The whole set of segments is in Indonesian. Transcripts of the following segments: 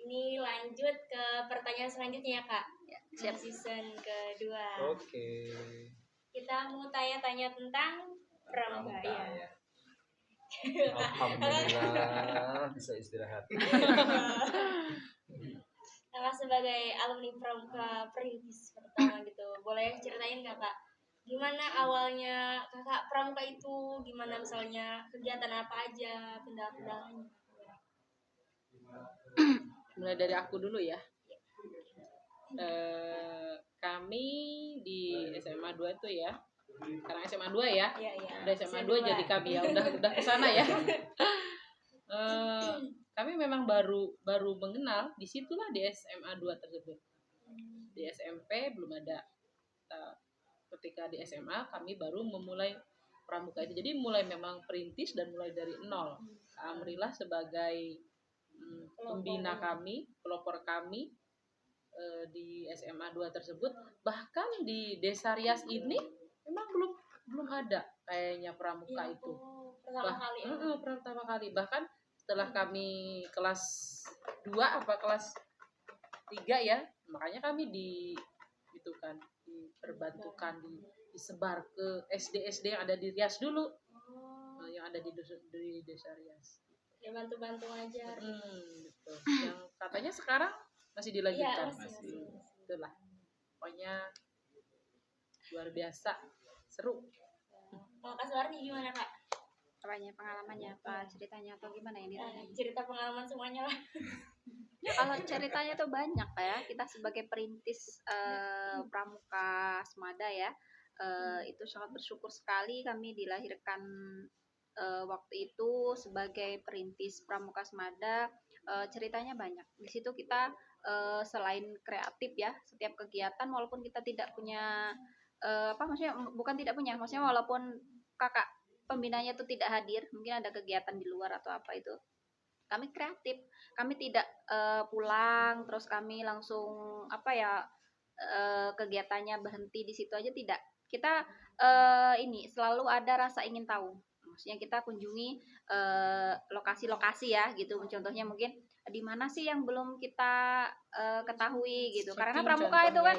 Ini lanjut ke pertanyaan selanjutnya ya, Kak. Ya, Siap. Season kedua. Oke. Kita mau tanya-tanya tentang pramuka ya. Alhamdulillah bisa istirahat. Kakak sebagai alumni pramuka perintis pertama gitu, boleh ceritain nggak, Kak? Gimana awalnya kakak pramuka itu? Gimana misalnya kegiatan apa aja, kendala-kendalanya? Mulai dari aku dulu ya. Kami di SMA 2 itu ya. Sekarang SMA 2 ya. Iya. Udah SMA 2 jadi kami ya. Udah ke sana ya. Kami memang baru mengenal disitulah di SMA 2 tersebut. Di SMP belum ada. Ketika di SMA kami baru memulai pramuka itu. Jadi mulai memang perintis dan mulai dari nol. Alhamdulillah sebagai pembina kami, pelopor kami di SMA 2 tersebut, bahkan di Desa Rias ini memang belum ada kayaknya pramuka itu. Pertama kali. Bahkan setelah kami kelas 2 apa kelas 3 ya, makanya kami diperbantukan disebar ke SD yang ada di Rias dulu. Yang ada di Desa Rias. Ya bantu-bantu aja. Gitu. Yang katanya sekarang masih dilanjutkan. Ya, masih. Itulah. Pokoknya luar biasa, seru. Kalau Kak Suwarni gimana, Kak? Apanya, pengalamannya apa, ceritanya atau gimana ini? Cerita pengalaman semuanya lah. Kalau ceritanya tuh banyak ya. Kita sebagai perintis pramuka Smada ya, itu sangat bersyukur sekali kami dilahirkan waktu itu sebagai perintis pramuka Smada. Ceritanya banyak. Di situ kita selain kreatif ya, setiap kegiatan walaupun kita tidak punya maksudnya walaupun kakak pembinanya itu tidak hadir, mungkin ada kegiatan di luar atau apa itu, kami kreatif, kami tidak pulang terus kami langsung kegiatannya berhenti di situ aja, tidak. Kita ini selalu ada rasa ingin tahu, maksudnya kita kunjungi lokasi-lokasi ya gitu. Contohnya mungkin di mana sih yang belum kita ketahui gitu. Karena pramuka itu kan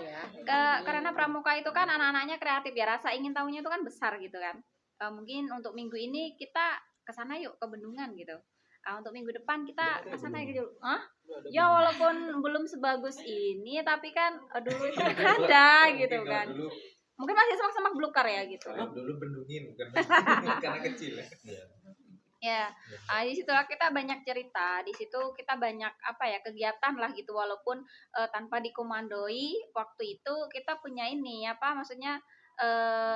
karena pramuka itu kan anak-anaknya kreatif ya, rasa ingin tahunya itu kan besar gitu kan. Mungkin untuk minggu ini kita kesana yuk ke Bendungan gitu. Untuk minggu depan kita kesana gitu. Ya walaupun belum sebagus ini tapi kan dulu itu ada gitu kan. Mungkin masih semak-semak belukar ya gitu. Dulu bendungin karena kecil ya. Ya, di situlah kita banyak cerita, di situ kita banyak kegiatan lah gitu, walaupun tanpa dikomandoi. Waktu itu kita punya ini maksudnya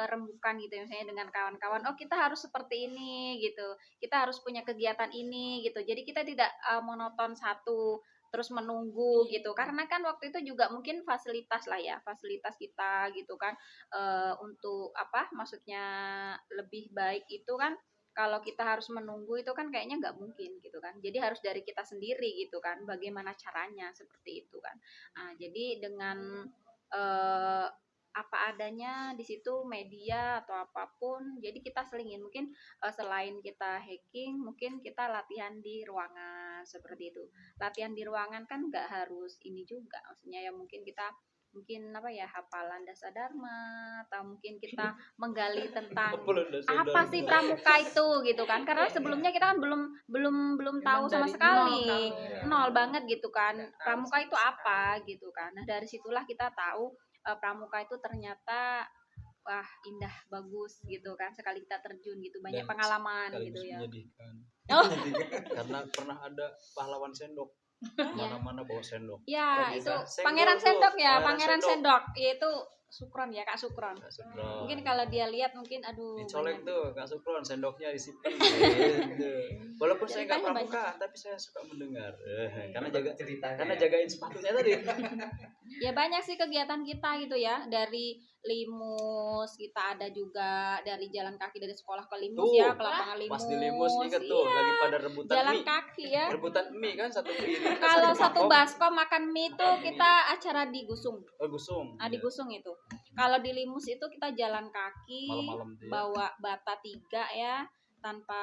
rembukan gitu, misalnya dengan kawan-kawan, kita harus seperti ini gitu, kita harus punya kegiatan ini gitu. Jadi kita tidak monoton satu terus menunggu gitu, karena kan waktu itu juga mungkin fasilitas kita gitu kan, untuk maksudnya lebih baik itu kan. Kalau kita harus menunggu itu kan kayaknya nggak mungkin gitu kan. Jadi harus dari kita sendiri gitu kan. Bagaimana caranya seperti itu kan. Jadi dengan apa adanya di situ, media atau apapun. Jadi kita selingin, mungkin selain kita hacking, mungkin kita latihan di ruangan seperti itu. Latihan di ruangan kan nggak harus ini juga. Maksudnya ya mungkin kita hafalan dasa dharma, atau mungkin kita menggali tentang apa sih pramuka itu gitu kan, karena sebelumnya kita kan belum tahu sama sekali, nol banget gitu kan, pramuka itu apa gitu kan. Nah dari situlah kita tahu pramuka itu ternyata indah, bagus gitu kan, sekali kita terjun gitu, banyak pengalaman gitu ya. Karena pernah ada pahlawan sendok. Mana-mana bawa sendok. Ya, itu Pangeran Sendok ya, Pangeran Sendok. Itu Sukron ya, Kak Sukron. Mungkin kalau dia lihat mungkin dicolek tuh Kak Sukron, sendoknya disimpan. Walaupun saya enggak pramuka, tapi saya suka mendengar. Karena jagain sepatunya tadi. Ya banyak sih kegiatan kita gitu ya, dari Limus kita ada juga, dari jalan kaki dari sekolah ke Limus ya, ke lapangan Limus. Pas di Limus ingat tuh lagi pada rebutan jalan mie. Kaki ya. Rebutan mie kan satu piring. Kalau satu baskom makan mie itu kita acara di Gusung. Gusung. Di Gusung itu. Kalau di Limus itu kita jalan kaki, malam-malam bawa bata 3 ya, tanpa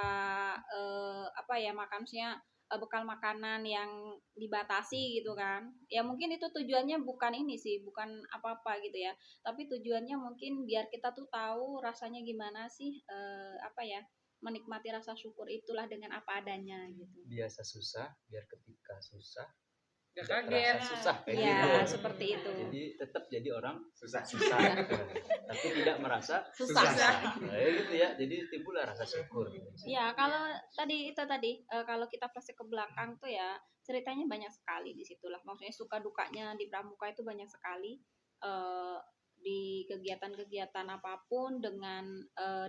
makan, maksudnya bekal makanan yang dibatasi gitu kan. Ya mungkin itu tujuannya bukan ini sih, bukan apa-apa gitu ya. Tapi tujuannya mungkin biar kita tuh tahu rasanya gimana sih, apa ya, menikmati rasa syukur itulah dengan apa adanya gitu. Biasa susah, biar ketika susah Gak tidak kaget. terasa susah kayak Ya, gitu. seperti itu. Jadi tetap jadi orang Susah. susah, tapi tidak merasa Susah. Nah, gitu ya. Jadi timbullah rasa syukur. Ya, kalau tadi kalau kita flashback ke belakang tuh ya ceritanya banyak sekali di situlah. Maksudnya suka dukanya di pramuka itu banyak sekali. eh di kegiatan-kegiatan apapun dengan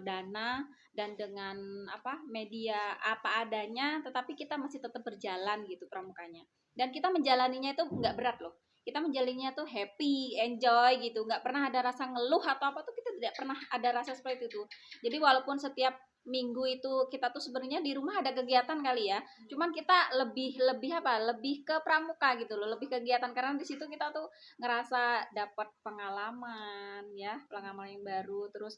dana dan dengan media apa adanya, tetapi kita masih tetap berjalan gitu pramukanya. Dan kita menjalaninya itu nggak berat loh. Kita menjalaninya tuh happy, enjoy gitu, nggak pernah ada rasa ngeluh atau apa tuh, kita tidak pernah ada rasa seperti itu. Jadi walaupun setiap minggu itu kita tuh sebenarnya di rumah ada kegiatan kali ya, cuman kita lebih ke pramuka gitu loh, lebih kegiatan karena di situ kita tuh ngerasa dapat pengalaman ya, pengalaman yang baru, terus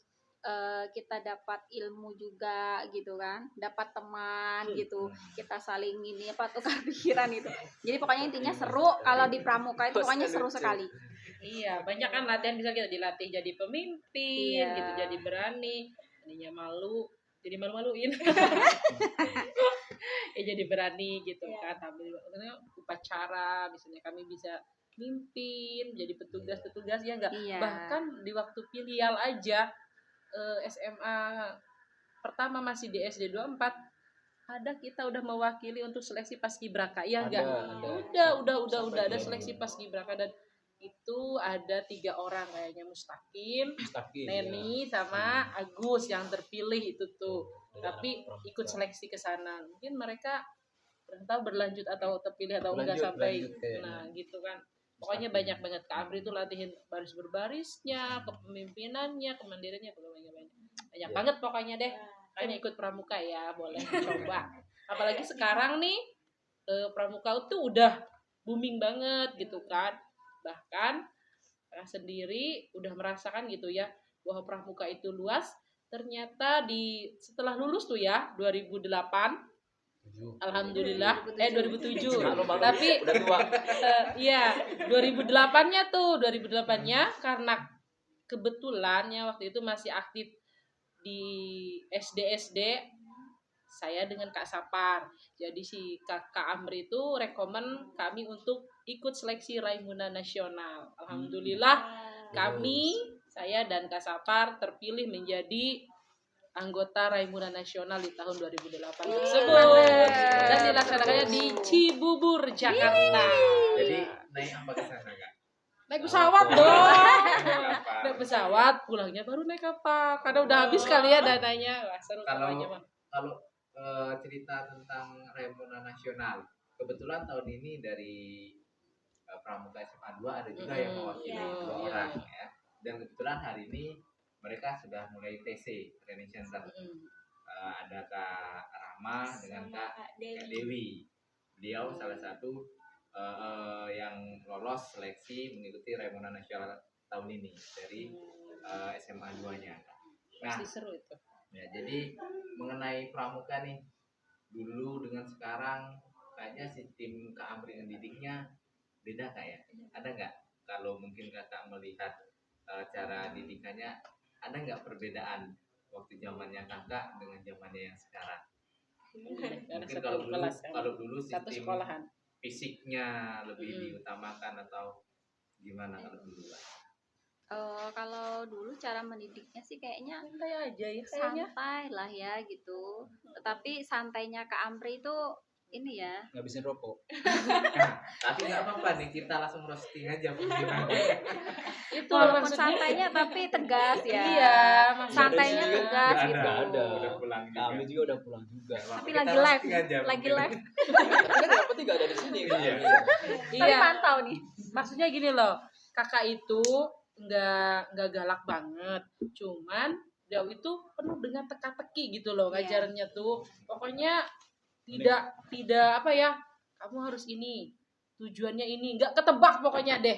kita dapat ilmu juga gitu kan, dapat teman gitu, kita saling tukar pikiran itu. Jadi pokoknya intinya seru. Kalau di pramuka itu pokoknya seru sekali. Iya, banyak kan latihan, bisa kita dilatih jadi pemimpin, Iya. gitu, jadi berani, tadinya malu, jadi malu-maluin. Ya jadi berani gitu kan, tampil upacara, misalnya kami bisa mimpin, jadi petugas-petugas ya enggak. Iya. Bahkan di waktu filial aja SMA pertama masih di SD 24 ada kita udah mewakili untuk seleksi paskibraka ya enggak? Udah ada seleksi paskibraka, dan itu ada 3 orang kayaknya, Mustaqim, Neni sama Agus yang terpilih itu tuh. Tapi ikut seleksi ke sana. Mungkin mereka entah berlanjut atau terpilih atau enggak sampai nah gitu kan. Pokoknya banyak banget. Kak Amri itu latihin baris berbarisnya, kepemimpinannya, kemandiriannya, banyak banget pokoknya deh. Kayaknya ikut pramuka ya, boleh coba. Apalagi sekarang nih pramuka itu udah booming banget gitu kan. Bahkan saya sendiri udah merasakan gitu ya, bahwa pramuka itu luas. Ternyata setelah lulus tuh ya 2008, alhamdulillah 2007. Tapi udah tua. Iya, 2008-nya karena kebetulannya waktu itu masih aktif di SD saya dengan Kak Sapar. Jadi si Kak Amri itu rekomen kami untuk ikut seleksi Raimuna Nasional. Alhamdulillah saya dan Kak Sapar terpilih menjadi anggota Raimuna Nasional di tahun 2008 tersebut, dan dilaksanakannya di Cibubur, Jakarta. Jadi naik apa ke sana Kak? Naik pesawat dong. Naik pesawat, pulangnya baru naik kapal karena udah habis kali ya dananya. Wah, seru pokoknya mah. Kalau cerita tentang Raimuna Nasional, kebetulan tahun ini dari Pramuka SMA 2 ada juga yang mewakili 2 orang ya. Dan kebetulan hari ini mereka sudah mulai TC Training Center. Ada Kak Rahma dengan Kak Dewi. Beliau salah satu yang lolos seleksi mengikuti Raimuna Nasional tahun ini dari SMA 2-nya. Nah, Pasti seru itu. Ya, jadi mengenai pramuka nih, dulu dengan sekarang kayaknya sistem Kak Amri ngedidiknya beda Kak ya? Ada nggak? Kalau mungkin Kakak melihat cara didikannya, ada nggak perbedaan waktu zamannya Kakak dengan zamannya yang sekarang? Mungkin kalau dulu sistem fisiknya lebih diutamakan atau gimana kalau dulu? Kalau dulu cara mendidiknya sih kayaknya santai aja ya, kayaknya santai lah ya gitu. Tetapi santainya Kak Amri itu ini ya, ngabisin rokok. Tapi nggak apa-apa nih, kita langsung roasting aja gimana. Itu walaupun maksudnya santainya tapi tegas ya. Iya, santainya tegas Nggak gitu. ada. Udah pulang juga. Kami juga udah pulang juga. Tapi Kita lagi live, roasting aja lagi mungkin. live. Kan yang penting nggak ada di sini. Iya. Tapi Iya, pantau nih. maksudnya gini loh, kakak itu nggak galak banget, cuman dia itu penuh dengan teka-teki gitu loh ngajarnya tuh. Pokoknya tidak apa ya, kamu harus ini, tujuannya ini, nggak ketebak pokoknya deh.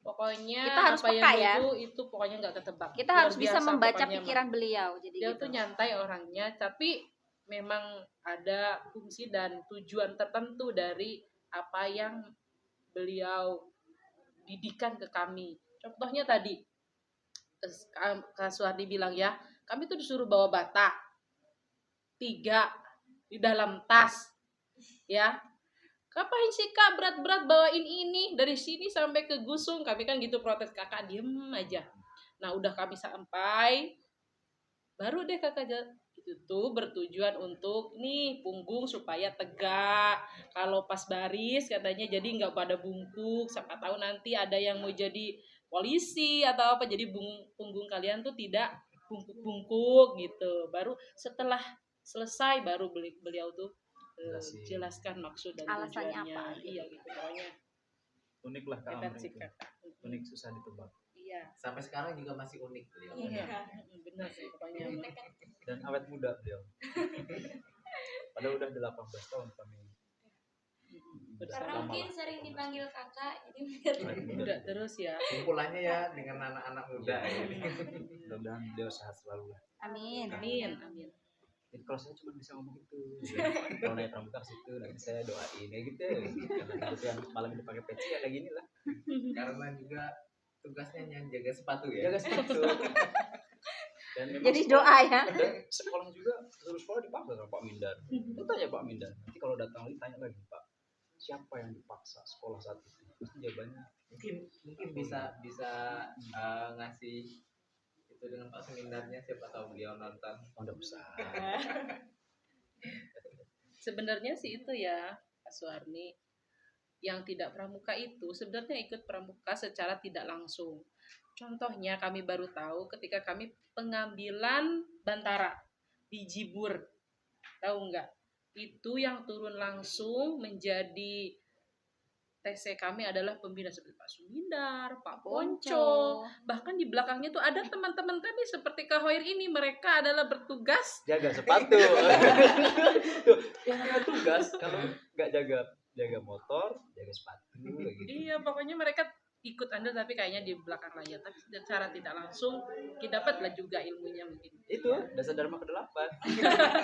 Pokoknya Kita harus apa peka yang ya. itu pokoknya nggak ketebak. Kita Luar harus bisa biasa membaca pokoknya, pikiran beliau. Jadi dia gitu. tuh nyantai orangnya, tapi memang ada fungsi dan tujuan tertentu dari apa yang beliau didikan ke kami. Contohnya tadi Kak Suhardi bilang ya, kami tuh disuruh bawa bata 3 di dalam tas, ya. Ngapain sih Kak berat-berat bawain ini dari sini sampai ke Gusung? Kami kan gitu protes, kakak diem aja. Nah udah kami sampai, baru deh kakak itu tuh bertujuan untuk nih punggung supaya tegak. Kalau pas baris katanya jadi nggak pada bungkuk. Siapa tahu nanti ada yang mau jadi polisi atau apa, jadi punggung kalian tuh tidak bungkuk-bungkuk gitu. Baru setelah selesai baru beliau tuh jelaskan maksud dan alasannya tujuannya. apa gitu. Iya gitu pokoknya. Unik lah Kak Hebat Amri sih itu. kakak. Unik, susah ditebak. Iya. Sampai sekarang juga masih unik beliau. Iya. Benar sih pokoknya. Dan awet muda beliau. Padahal udah 18 tahun kami. Karena Lama mungkin lah. sering dipanggil kakak, jadi Awet muda. Muda terus ya. Kumpulannya ya dengan anak-anak muda ya. Mudah-mudahan beliau sehat selalu lah. Amin. Amin. Amin. Jadi kalau saya cuma bisa ngomong gitu, kalau naik pramuka ke situ, nanti saya doain ya gitu. Karena kebetulan malam ini pakai peci ya kayak gini lah. Karena juga tugasnya yang jaga sepatu ya. Jaga sepatu. Dan memang Jadi doa ya. Dan sekolah juga, seluruh sekolah dipaksa sama Pak Mindar. Itu tanya Pak Mindar. Nanti kalau datang lagi tanya lagi Pak, siapa yang dipaksa sekolah saat itu? Pasti jawabannya Mungkin bisa ngasih itu dengan Pak Semindarnya, siapa tahu beliau nonton. udah besar. Sebenarnya sih itu ya Kak Suharni, yang tidak pramuka itu sebenarnya ikut pramuka secara tidak langsung. Contohnya kami baru tahu ketika kami pengambilan bantara di Jibur, tahu nggak? Itu yang turun langsung menjadi TC kami adalah pembina seperti Pak Sumindar, Pak Ponco. Bahkan di belakangnya tuh ada teman-teman kami seperti Kak Hoir ini, mereka adalah bertugas Jaga sepatu. Tuh, yang namanya tugas kalau nggak jaga motor, jaga sepatu kayak gitu. Iya, pokoknya mereka ikut Anda tapi kayaknya di belakang layar. Tapi secara tidak langsung kita dapatlah juga ilmunya mungkin. Itu dasar Dharma ke-8.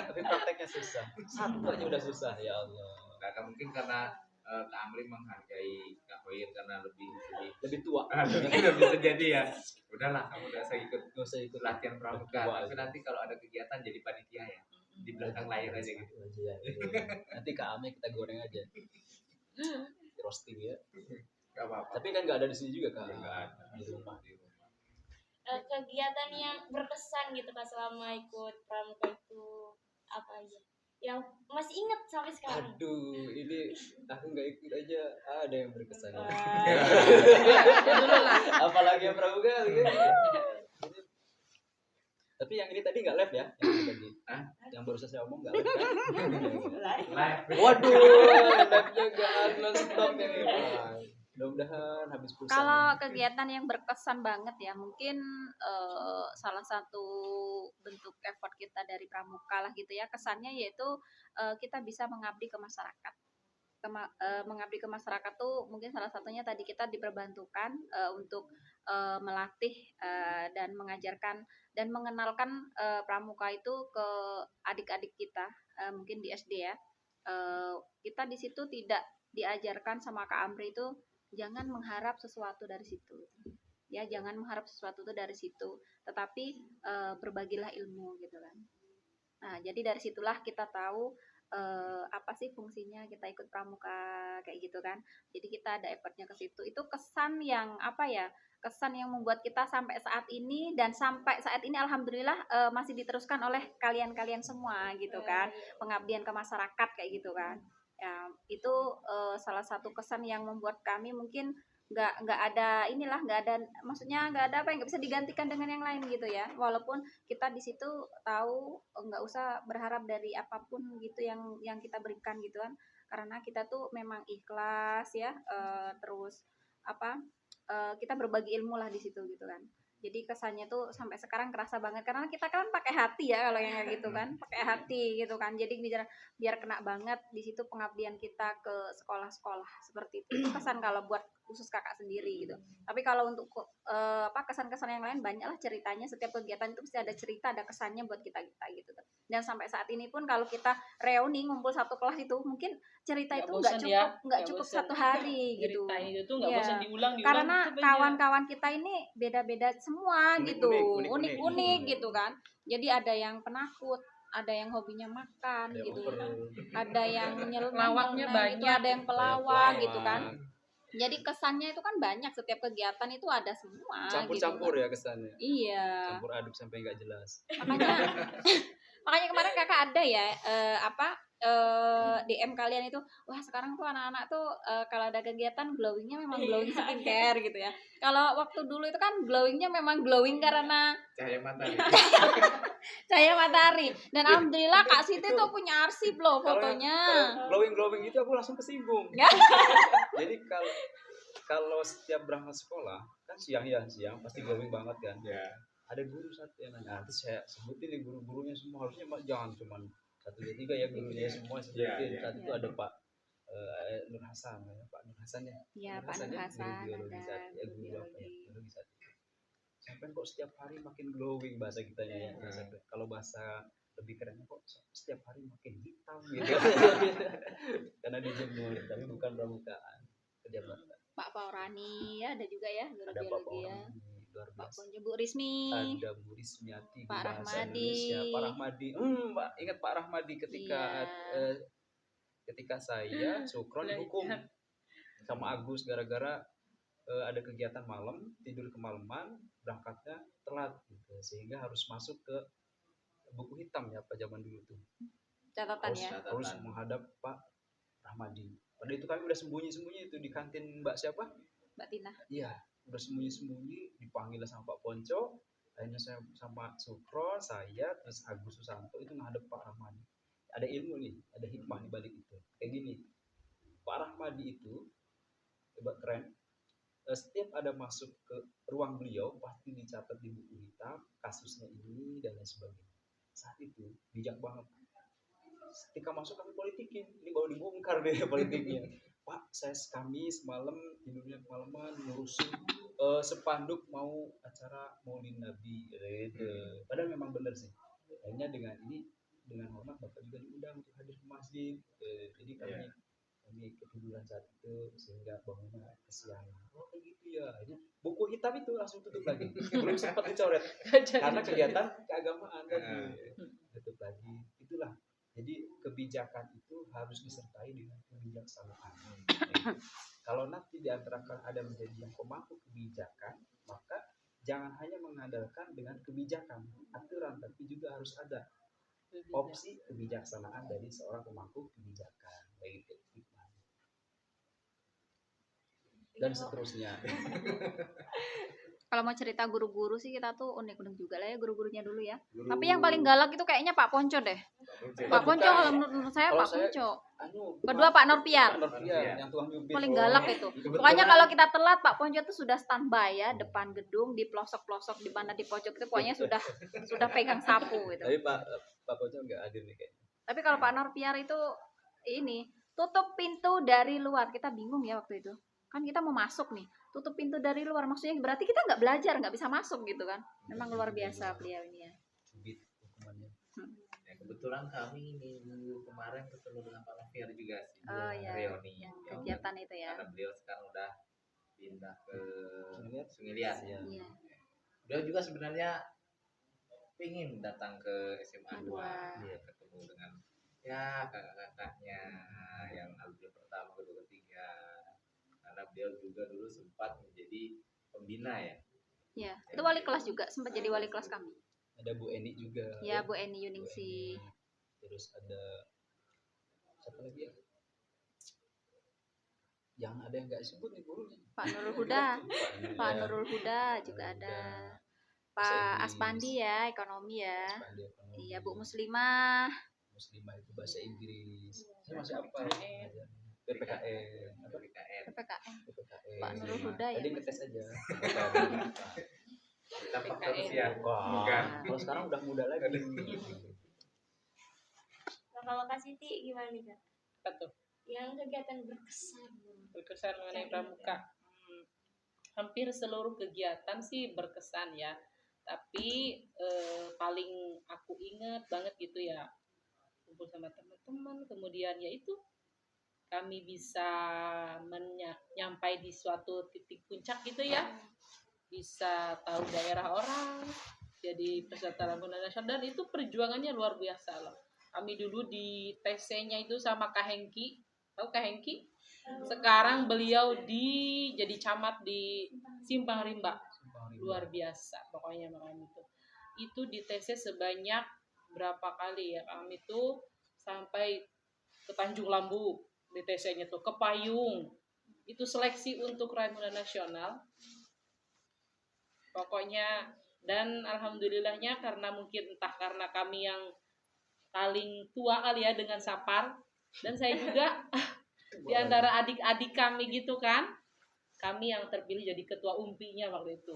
Tapi prakteknya susah. Satu aja udah susah, ya Allah. Nah, mungkin karena Kak Amri menghargai Kak Hoir karena Lebih tua. Udah bisa jadi ya. Udahlah, kamu udah saya ikut Nggak usah ikut latihan pramuka. Tua Tapi aja. nanti kalau ada kegiatan jadi panitia ya. Di belakang layar aja gitu. Ya, gitu. Nanti Kak Ame kita goreng aja. Di roasting ya. Gak apa-apa. Tapi kan nggak ada di sini juga Kak. Nggak ada. Di rumah. kegiatan yang berkesan gitu Kak selama ikut pramuka itu apa aja? Yang masih ingat sampai sekarang. Aduh, ini aku nggak ikut aja. Ada yang berkesan. Apalagi yang pramuka gitu. Tapi yang ini tadi nggak live ya? Yang ini tadi. Yang baru saya omong nggak live kan? Live. Waduh, live-nya nggak non-stop nih. Mudah-mudahan habis pulsa. Kalau kegiatan yang berkesan banget ya, mungkin salah satu bentuk effort kita dari pramuka lah gitu ya, kesannya yaitu kita bisa mengabdi ke masyarakat. Mengabdi ke masyarakat tuh mungkin salah satunya tadi kita diperbantukan untuk melatih dan mengajarkan dan mengenalkan pramuka itu ke adik-adik kita, mungkin di SD ya. Kita di situ tidak diajarkan sama Kak Amri itu jangan mengharap sesuatu dari situ. Ya, jangan mengharap sesuatu itu dari situ, tetapi berbagilah ilmu gitu kan. Nah, jadi dari situlah kita tahu apa sih fungsinya kita ikut pramuka kayak gitu kan. Jadi kita ada effortnya ke situ. Itu kesan yang apa ya? Kesan yang membuat kita sampai saat ini dan sampai saat ini alhamdulillah masih diteruskan oleh kalian-kalian semua gitu kan. Pengabdian ke masyarakat kayak gitu kan. Ya, itu salah satu kesan yang membuat kami mungkin nggak ada inilah, nggak ada, maksudnya nggak ada apa yang nggak bisa digantikan dengan yang lain gitu ya, walaupun kita di situ tahu nggak usah berharap dari apapun gitu yang kita berikan gitu kan, karena kita tuh memang ikhlas ya, terus apa kita berbagi ilmu lah di situ gitu kan. Jadi kesannya tuh sampai sekarang kerasa banget karena kita kan pakai hati ya kalau yang kayak gitu kan, pakai hati gitu kan. Jadi biar kena banget di situ pengabdian kita ke sekolah-sekolah seperti itu. Itu kesan kalau buat khusus kakak sendiri gitu. Tapi kalau untuk kesan-kesan yang lain banyak lah ceritanya. Setiap kegiatan itu pasti ada cerita, ada kesannya buat kita gitu. Dan sampai saat ini pun kalau kita reuni ngumpul satu kelas itu mungkin cerita Nggak itu bosan ya, nggak nggak cukup bosan. 1 hari gitu. Ceritain itu nggak Iya. bosan diulang Karena itu banyak. kawan-kawan kita ini beda-beda semua gitu, Unik-unik. unik-unik gitu kan. Jadi ada yang penakut, ada yang hobinya makan Ada gitu, over. ada yang Pelawaknya gitu, banyak. ada yang pelawak Pelawak. gitu kan. Jadi kesannya itu kan banyak, setiap kegiatan itu ada semua Campur-campur gitu. ya kesannya. Iya. Campur aduk sampai nggak jelas. Makanya kemarin kakak ada ya DM kalian itu, wah sekarang tuh anak-anak tuh kalau ada kegiatan glowingnya memang glowing skincare gitu ya. Kalau waktu dulu itu kan glowingnya memang glowing karena Cahaya matahari. cahaya matahari. Dan alhamdulillah Kak Siti tuh punya arsip loh fotonya. Kalau glowing itu aku langsung kesinggung. Jadi kalau setiap berangkat sekolah kan siang pasti glowing banget kan. Ya. Ada guru satu yang nanya, nanti saya sebutin nih guru-gurunya semua, harusnya jangan cuma 1, 2, 3 ya gurunya semua sebutin. Saat itu ada Pak Nur Hasan ya, Pak Nur Hasan ya. Iya, Pak Nur Hasan Guru biologi ada. saat ya, guru apa ya? Biologi saat itu. Sampai kok setiap hari makin glowing bahasa kitanya ya. Kalau bahasa lebih kerennya kok setiap hari makin hitam gitu. Karena dijemur, tapi bukan pramukaan, kerja bakti. Pak Paurani ya ada juga ya guru Ada Pak biologi ya. Paurani, luar Pak biasa. Ponjo, Bu Rismi. Ada Bu Rismiati, Pak bahasa Rahmadi. Indonesia. Pak Rahmadi, Pak, ingat Pak Rahmadi ketika Iya. ketika saya Sukron dihukum sama Agus gara-gara ada kegiatan malam, tidur kemalaman, berangkatnya telat gitu. Sehingga harus masuk ke buku hitam ya Pak zaman dulu tuh. Catatan ya. Harus menghadap Pak Rahmadi. Pada itu kami udah sembunyi-sembunyi itu di kantin Mbak siapa? Mbak Tina. Iya, udah sembunyi-sembunyi, dipanggil sama Pak Ponco. Akhirnya saya sama Sukron, saya terus Agus Susanto itu menghadap Pak Rahmadi. Ada ilmu nih, ada hikmah di balik itu. Kayak gini, Pak Rahmadi itu hebat keren. Setiap ada masuk ke ruang beliau pasti dicatat di buku hitam kasusnya ini dan lain sebagainya. Saat itu bijak banget. Ketika masuk kami politikin, ini baru dibongkar deh politiknya. Pak, kami semalam tidurnya kemalaman ngurusin sepanduk mau acara Maulid Nabi gitu. Padahal memang benar sih. Akhirnya dengan hormat Bapak juga diundang untuk hadir ke masjid. Jadi kami ketiduran saat itu sehingga bangunnya kesiangan. Oh kayak gitu ya. Akhirnya buku hitam itu langsung tutup lagi. Belum sempat dicoret karena kegiatan keagamaan tadi. Tutup lagi. Itulah. Jadi kebijakan itu harus disertai dengan kebijaksanaan. Kalau nanti di antara ada menjadi yang pemangku kebijakan, maka jangan hanya mengandalkan dengan kebijakan, aturan, tapi juga harus ada opsi kebijaksanaan dari seorang pemangku kebijakan. Baik itu. Dan seterusnya. Kalau mau cerita guru-guru sih kita tuh unik-unik juga lah ya guru-gurunya dulu ya. Tapi yang paling galak itu kayaknya Pak Ponco deh. Pak Ponco kalau menurut saya Pak Ponco. Kedua Pak Norpiar. Yang tuang jubir. Paling galak itu. Pokoknya kalau kita telat Pak Ponco tuh sudah standby ya depan gedung di pelosok-pelosok di mana di pojok itu pokoknya sudah pegang sapu gitu. Tapi Pak Ponco nggak hadir nih kayaknya. Tapi kalau Pak Norpiar itu ini tutup pintu dari luar. Kita bingung ya waktu itu. Kan kita mau masuk nih, tutup pintu dari luar, maksudnya berarti kita nggak belajar, nggak bisa masuk gitu kan. Memang luar biasa beliau ini ya. Ya kebetulan kami minggu kemarin ketemu dengan Pak Noviar juga sih. Oh iya, reuni yang kegiatan itu ya. Karena beliau sekarang udah pindah ke Sungai Liat ya. Iya. Beliau juga sebenarnya ingin datang ke SMA 2 ketemu dengan ya kakak-kakaknya yang alumni pertama, kedua, ketiga. Karena beliau juga dulu sempat menjadi pembina ya. Iya, itu wali kelas juga, sempat jadi wali kelas kami. Ada Bu Eni juga. Ya, Bu Eni Yuningsi. Terus ada siapa lagi ya? Yang ada yang nggak disebut nih gurunya. Pak Nurul Huda. Pak Nurul Huda juga ada. Pak Aspandi ya, ekonomi ya. Iya, Bu Muslimah. Muslimah itu bahasa Inggris. Saya masih apa? PPKN. Pak Nurul Huda ya. Tadi ngetes aja. Kita faktor usia. Bukan. Kalau sekarang udah muda lagi. Nah, kalau Kak Siti gimana nih Kak? Apa tuh? Yang kegiatan berkesan Berkesan mengenai pramuka. hampir seluruh kegiatan sih berkesan ya. Tapi paling aku inget banget gitu ya, kumpul sama teman-teman, kemudian ya itu kami bisa nyampai di suatu titik puncak gitu ya, bisa tahu daerah orang, jadi peserta Ragunan Nasional, dan itu perjuangannya luar biasa loh. Kami dulu di TC-nya itu sama Kak Hengki, tahu Kak Hengki? Sekarang beliau jadi camat di Simpang Rimba, luar biasa pokoknya makanya itu di TC sebanyak berapa kali ya, kami tuh sampai ke Tanjung Lambu di TC-nya tuh, ke Payung, itu seleksi untuk Ragunan Nasional pokoknya. Dan alhamdulillahnya karena mungkin entah karena kami yang paling tua kali ya dengan Sapar, dan saya juga di antara adik-adik kami gitu kan, kami yang terpilih jadi ketua umpinya waktu itu.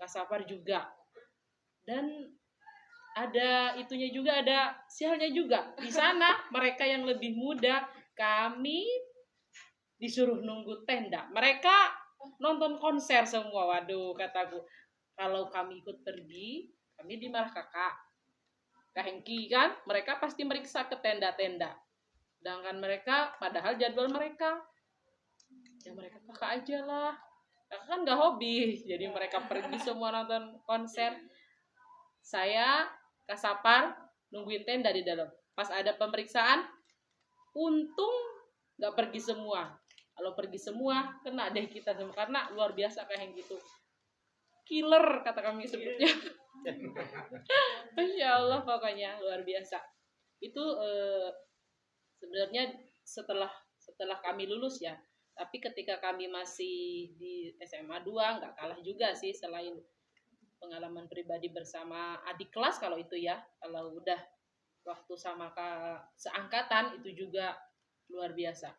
Kak Sapar juga. Dan ada itunya juga, ada sialnya juga. Di sana mereka yang lebih muda, kami disuruh nunggu tenda. Mereka nonton konser semua. Waduh, kataku, kalau kami ikut pergi, kami dimarah Kak Hengki kan, mereka pasti meriksa ke tenda-tenda. Sedangkan mereka, padahal jadwal mereka, ya mereka kakak aja lah. Kakak kan gak hobi, jadi mereka pergi semua nonton konser. Saya, Kak Sapar, nungguin tenda di dalam. Pas ada pemeriksaan, untung gak pergi semua. Kalau pergi semua, kena deh kita semua. Karena luar biasa kayak gitu. Killer, kata kami sebutnya. Masya Allah, pokoknya luar biasa. Itu sebenarnya setelah kami lulus ya. Tapi ketika kami masih di SMA 2 nggak kalah juga sih, selain pengalaman pribadi bersama adik kelas kalau itu ya. Kalau udah waktu sama seangkatan itu juga luar biasa.